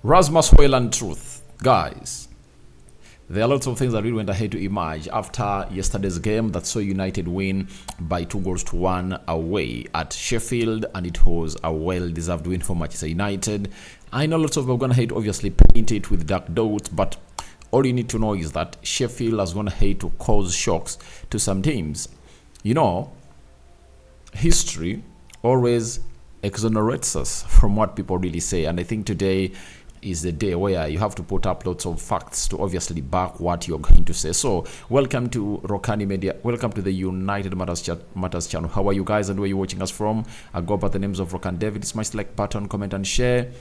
Rasmus Hojlund truth. Guys, there are lots of things that really went ahead to emerge after yesterday's game that saw United win by 2-1 away at Sheffield, and it was a well-deserved win for Manchester United. I know lots of people are going to hate, obviously paint it with dark dots, but all you need to know is that Sheffield has gone ahead to cause shocks to some teams. You know, history always exonerates us from what people really say, and I think today is the day where you have to put up lots of facts to obviously back what you're going to say. So welcome to Rokani Media, welcome to the United Matters channel. How are you guys and where you're watching us from? I go by the names of Rokan David. Smash the like button, comment and share.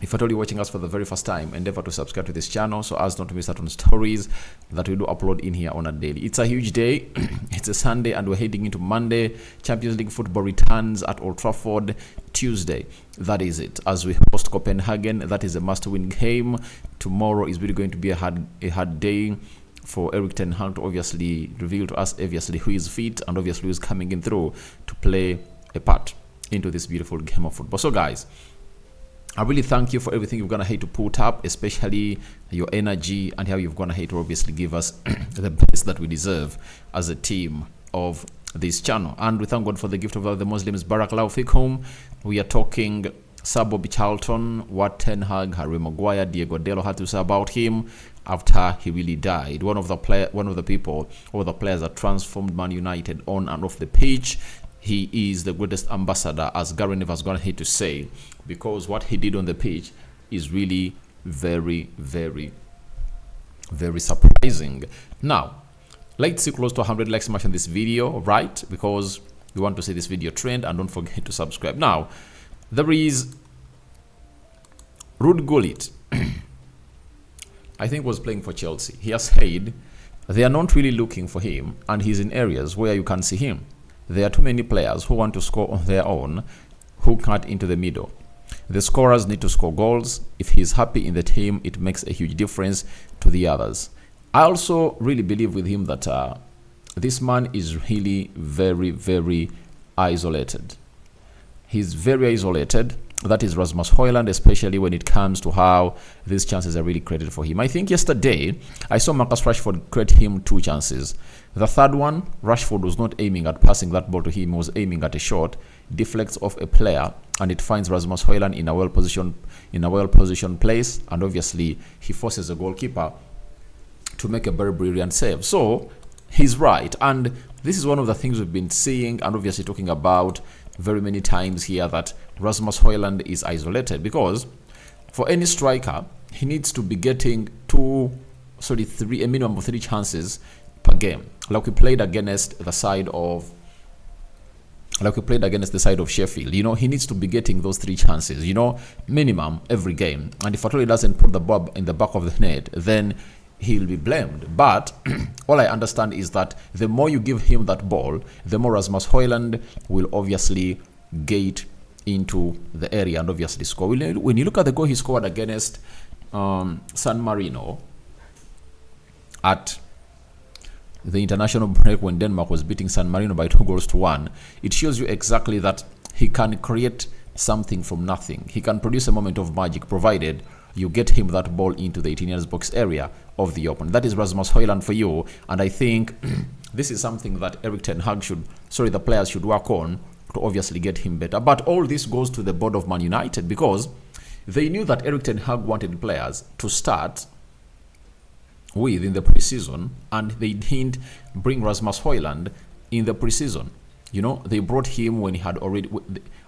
If at all you're watching us for the very first time, endeavor to subscribe to this channel so as not to miss out on stories that we do upload in here on a daily. It's a huge day. It's a Sunday and we're heading into Monday. Champions League football returns at Old Trafford Tuesday. That is it. As we host Copenhagen, that is a must-win game. Tomorrow is really going to be a hard day for Erik ten Hag to obviously reveal to us obviously who is fit and obviously who is coming in through to play a part into this beautiful game of football. So guys, I really thank you for everything you've gone ahead to put up, especially your energy and how you've gone ahead to obviously give us the best that we deserve as a team of this channel. And we thank God for the gift of all the Muslims. Barakallahu fikum. We are talking Sir Charlton, what Ten Hag, Hag Maguire, Diego Dalot had to say about him after he really died. One of the players that transformed Man United on and off the pitch. He is the greatest ambassador, as Gary Neville has gone ahead to say, because what he did on the pitch is really very, very, very surprising. Now, let's see close to 100 likes on this video, right? Because we want to see this video trend, and don't forget to subscribe. Now, there is Ruud Gullit. I think was playing for Chelsea. He has said they are not really looking for him, and he's in areas where you can see him. There are too many players who want to score on their own, who cut into the middle. The scorers need to score goals. If he's happy in the team, it makes a huge difference to the others. I also really believe with him that this man is really very, very isolated. He's very isolated. That is Rasmus Hojlund, especially when it comes to how these chances are really created for him. I think yesterday, I saw Marcus Rashford create him 2 chances. The third one, Rashford was not aiming at passing that ball to him, he was aiming at a shot, deflects off a player, and it finds Rasmus Hojlund in a well-positioned place, and obviously he forces the goalkeeper to make a very brilliant save. So he's right, and this is one of the things we've been seeing and obviously talking about very many times here, that Rasmus Hojlund is isolated, because for any striker he needs to be getting a minimum of 3 chances per game. Like we played against the side of Sheffield, you know, he needs to be getting those 3 chances, you know, minimum every game. And if at all he doesn't put the ball in the back of the net, then he'll be blamed. But all I understand is that the more you give him that ball, the more Rasmus Hojlund will obviously get into the area and obviously score. When you look at the goal he scored against San Marino at the international break when Denmark was beating San Marino by 2-1, it shows you exactly that he can create something from nothing. He can produce a moment of magic, provided you get him that ball into the 18 yards box area of the opponent. That is Rasmus Hojlund for you, and I think this is something that Erik ten Hag the players should work on to obviously get him better. But all this goes to the board of Man United, because they knew that Erik ten Hag wanted players to start with in the preseason, and they didn't bring Rasmus Hojlund in the preseason. You know, they brought him when he had already.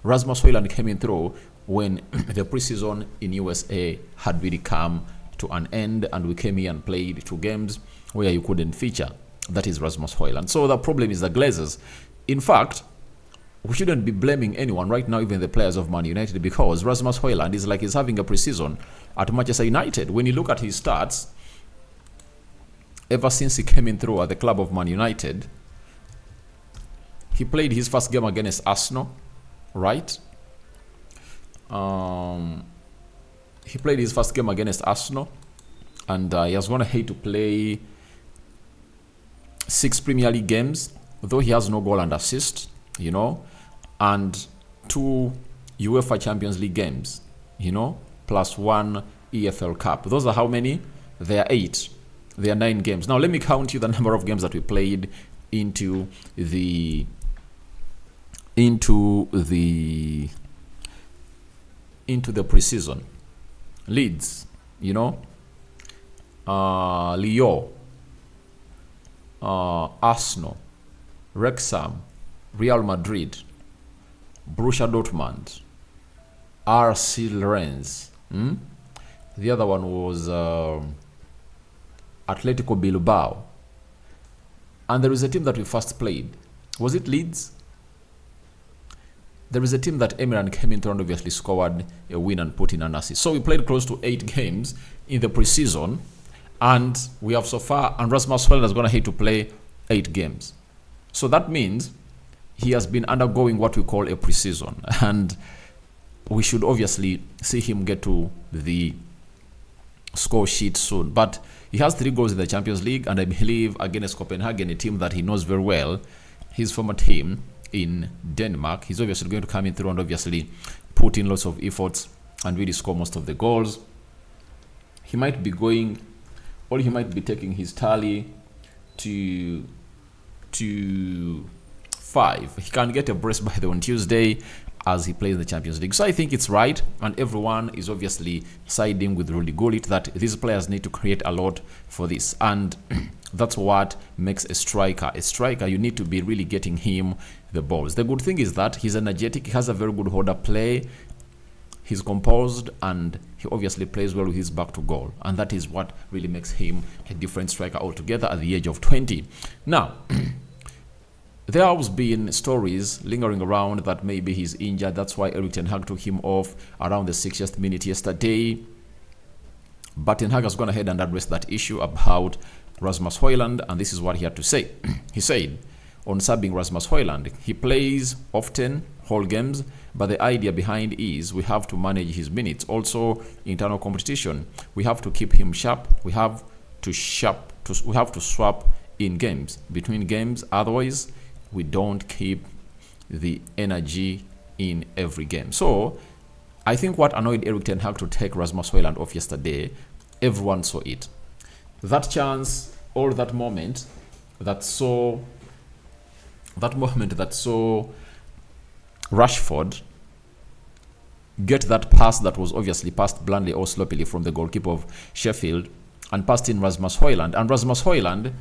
Rasmus Hojlund came in through when the preseason in USA had really come to an end, and we came here and played 2 games where you couldn't feature. That is Rasmus Hojlund. So the problem is the Glazers. In fact, we shouldn't be blaming anyone right now, even the players of Man United, because Rasmus Hojlund is like he's having a preseason at Manchester United. When you look at his stats, ever since he came in through at the club of Man United, he played his first game against Arsenal, right? He played his first game against Arsenal, and he has gone ahead to play 6 Premier League games, though he has no goal and assist, you know, and 2 UEFA Champions League games, you know, plus 1 EFL Cup. Those are how many? They are 8. There are 9 games. Now let me count you the number of games that we played into the preseason. Leeds, Lyon, Arsenal, Wrexham, Real Madrid, Borussia Dortmund, RC Lens. The other one was Atletico Bilbao. And there is a team that we first played. Was it Leeds? There is a team that Emirhan came into and obviously scored a win and put in an assist. So we played close to 8 games in the preseason. And we have so far, and Rasmus Hojlund is going to hate to play 8 games. So that means he has been undergoing what we call a preseason. And we should obviously see him get to the score sheet soon. But he has 3 goals in the Champions League, and I believe against Copenhagen, a team that he knows very well, his former team in Denmark. He's obviously going to come in through and obviously put in lots of efforts and really score most of the goals. He might be going, or he might be taking his tally to 5. He can get a brace by the on Tuesday as he plays the Champions League. So I think it's right, and everyone is obviously siding with Rudy Gullit that these players need to create a lot for this, and that's what makes a striker. A striker, you need to be really getting him the balls. The good thing is that he's energetic, he has a very good holder play, he's composed, and he obviously plays well with his back to goal, and that is what really makes him a different striker altogether at the age of 20. Now, there has been stories lingering around that maybe he's injured. That's why Erik ten Hag took him off around the 60th minute yesterday. But ten Hag has gone ahead and addressed that issue about Rasmus Hojlund, and this is what he had to say. He said, on subbing Rasmus Hojlund, he plays often, whole games, but the idea behind is we have to manage his minutes. Also, internal competition, we have to keep him sharp. We have to swap in games, between games. Otherwise, we don't keep the energy in every game. So I think what annoyed Erik ten Hag to take Rasmus Hojlund off yesterday, everyone saw it. That chance, or that moment that saw Rashford get that pass that was obviously passed bluntly or sloppily from the goalkeeper of Sheffield and passed in Rasmus Hojlund. And Rasmus Hojlund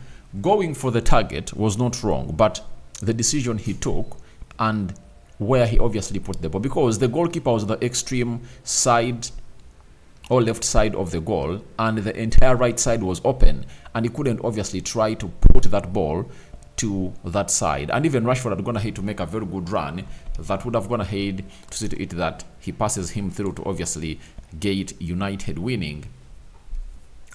going for the target was not wrong, but the decision he took and where he obviously put the ball, because the goalkeeper was the extreme side or left side of the goal, and the entire right side was open, and he couldn't obviously try to put that ball to that side. And even Rashford had gone ahead to make a very good run that would have gone ahead to see to it that he passes him through to obviously get United winning.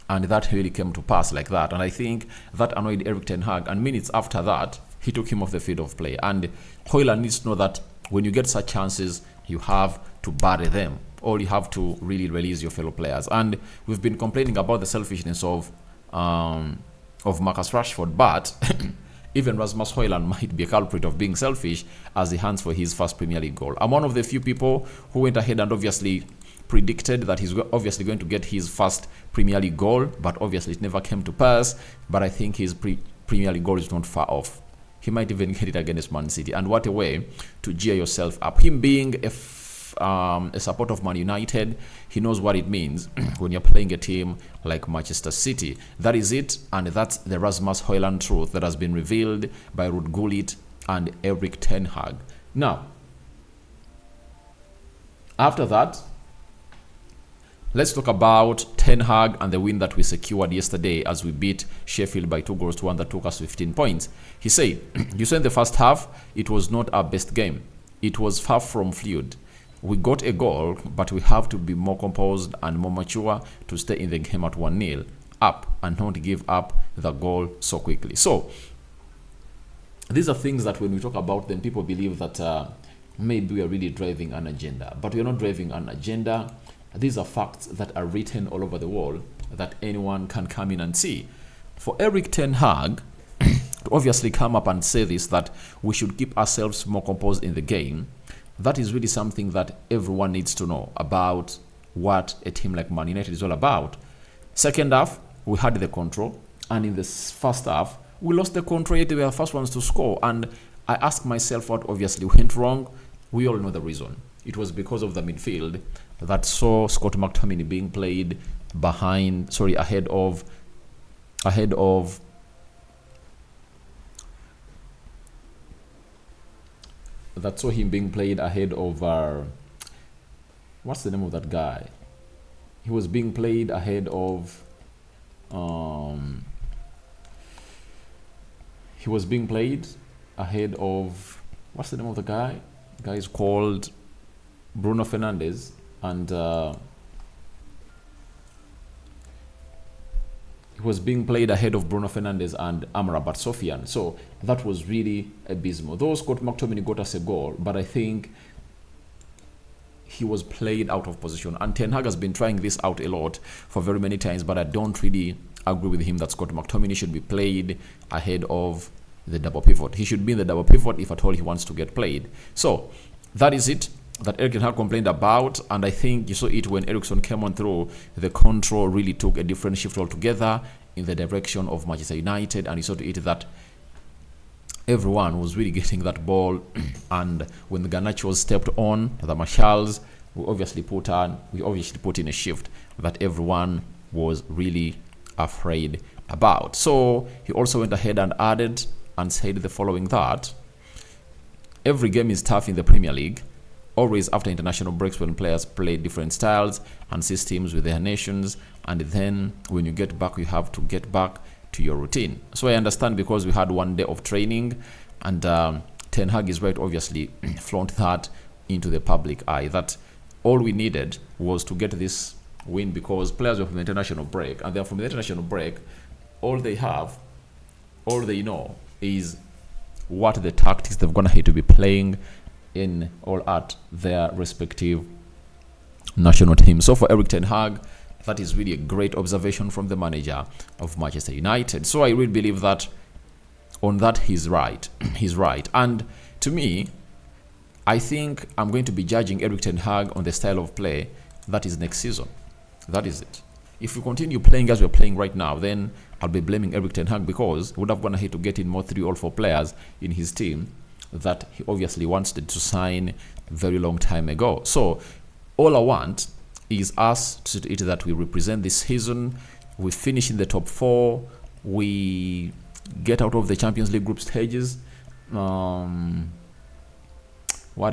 And that really came to pass like that. And I think that annoyed Erik ten Hag. And minutes after that, he took him off the field of play. And Hojlund needs to know that when you get such chances, you have to bury them, or you have to really release your fellow players. And we've been complaining about the selfishness of Marcus Rashford, but even Rasmus Hojlund might be a culprit of being selfish as he hunts for his first Premier League goal. I'm one of the few people who went ahead and obviously predicted that he's obviously going to get his first Premier League goal, but obviously it never came to pass. But I think his Premier League goal is not far off. He might even get it against Man City. And what a way to cheer yourself up. Him being a supporter of Man United, he knows what it means when you're playing a team like Manchester City. That is it, and that's the Rasmus Hojlund truth that has been revealed by Ruud Gullit and Erik ten Hag. Now, after that, let's talk about Ten Hag and the win that we secured yesterday as we beat Sheffield by 2-1 that took us 15 points. He said, you said in the first half, it was not our best game. It was far from fluid. We got a goal, but we have to be more composed and more mature to stay in the game at 1-0 up and not give up the goal so quickly. So, these are things that when we talk about them, people believe that maybe we are really driving an agenda. But we are not driving an agenda. These are facts that are written all over the world that anyone can come in and see. For Erik ten Hag to obviously come up and say this, that we should keep ourselves more composed in the game, that is really something that everyone needs to know about what a team like Man United is all about. Second half, we had the control, and in the first half, we lost the control, yet we were the first ones to score. And I asked myself what obviously went wrong. We all know the reason. It was because of the midfield that saw Scott McTominay being played ahead of that saw him being played ahead of what's the name of that guy? He was being played ahead of what's the name of the guy? The guy is called Bruno Fernandes, and he was being played ahead of Bruno Fernandes and Amrabat Sofian. So that was really abysmal. Though Scott McTominay got us a goal, but I think he was played out of position. And Ten Hag has been trying this out a lot for very many times, but I don't really agree with him that Scott McTominay should be played ahead of the double pivot. He should be in the double pivot if at all he wants to get played. So that is it that Erik Ten Hag complained about, and I think you saw it when Eriksen came on through. The control really took a different shift altogether in the direction of Manchester United, and you saw to it that everyone was really getting that ball. And when the Garnachos stepped on, the Marshals, we obviously put in a shift that everyone was really afraid about. So he also went ahead and added and said the following, that every game is tough in the Premier League, always after international breaks when players play different styles and systems with their nations, and then when you get back, you have to get back to your routine. So I understand, because we had one day of training, and Ten Hag is right, obviously flaunt that into the public eye, that all we needed was to get this win because players were from the international break, and then from the international break, all they know is what the tactics they're gonna have to be playing in or at their respective national teams. So for Erik Ten Hag, that is really a great observation from the manager of Manchester United. So I really believe that on that he's right. He's right. And to me, I think I'm going to be judging Erik Ten Hag on the style of play that is next season. That is it. If we continue playing as we're playing right now, then I'll be blaming Erik Ten Hag, because he would have gone ahead to get in more 3 or 4 players in his team that he obviously wanted to sign a very long time ago. So all I want is us to see that we represent this season, we finish in the top 4, we get out of the Champions League group stages. What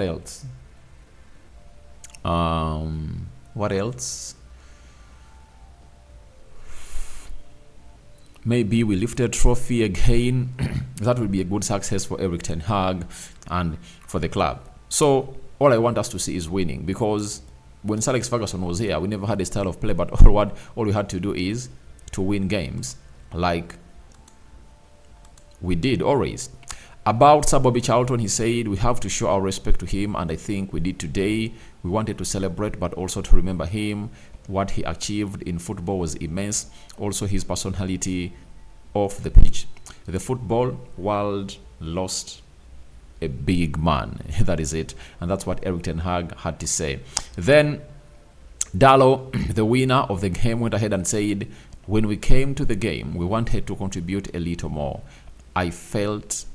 else? Maybe we lift a trophy again. That will be a good success for Erik Ten Hag and for the club. So all I want us to see is winning, because when Sir Alex Ferguson was here, we never had a style of play, but all we had to do is to win games like we did always. About Sir Bobby Charlton, he said we have to show our respect to him, and I think we did today. We wanted to celebrate, but also to remember him. What he achieved in football was immense. Also his personality off the pitch. The football world lost a big man. That is it. And that's what Erik Ten Hag had to say. Then Dalot, the winner of the game, went ahead and said, when we came to the game, we wanted to contribute a little more. I felt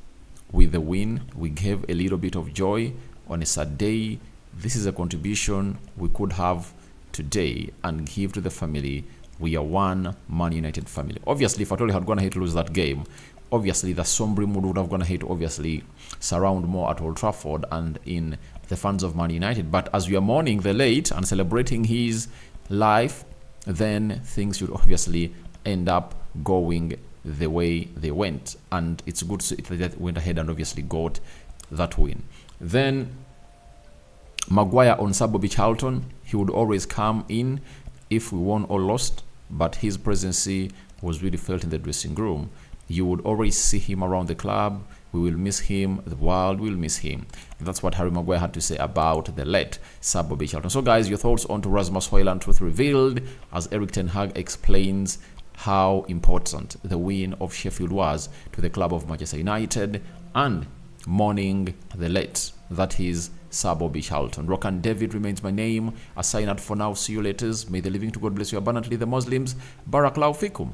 with the win, we gave a little bit of joy on a sad day. This is a contribution we could have today and give to the family. We are one Man United family. Obviously, if at all had gone ahead to lose that game, obviously the sombre mood would have gone ahead to obviously surround more at Old Trafford and in the fans of Man United. But as we are mourning the late and celebrating his life, then things should obviously end up going the way they went, and it's good to see that went ahead and obviously got that win. Then Maguire on Sir Bobby Charlton, he would always come in if we won or lost, but his presence was really felt in the dressing room. You would always see him around the club. We will miss him. The world will miss him. That's what Harry Maguire had to say about the late Sir Bobby Charlton. So guys, your thoughts on to Rasmus Hojlund Truth Revealed, as Erik Ten Hag explains how important the win of Sheffield was to the club of Manchester United, and mourning the late, that is Sir Bobby Charlton. Rock and David remains my name. A sign out for now. See you later. May the living to God bless you abundantly. The Muslims, Barakallahu fikum.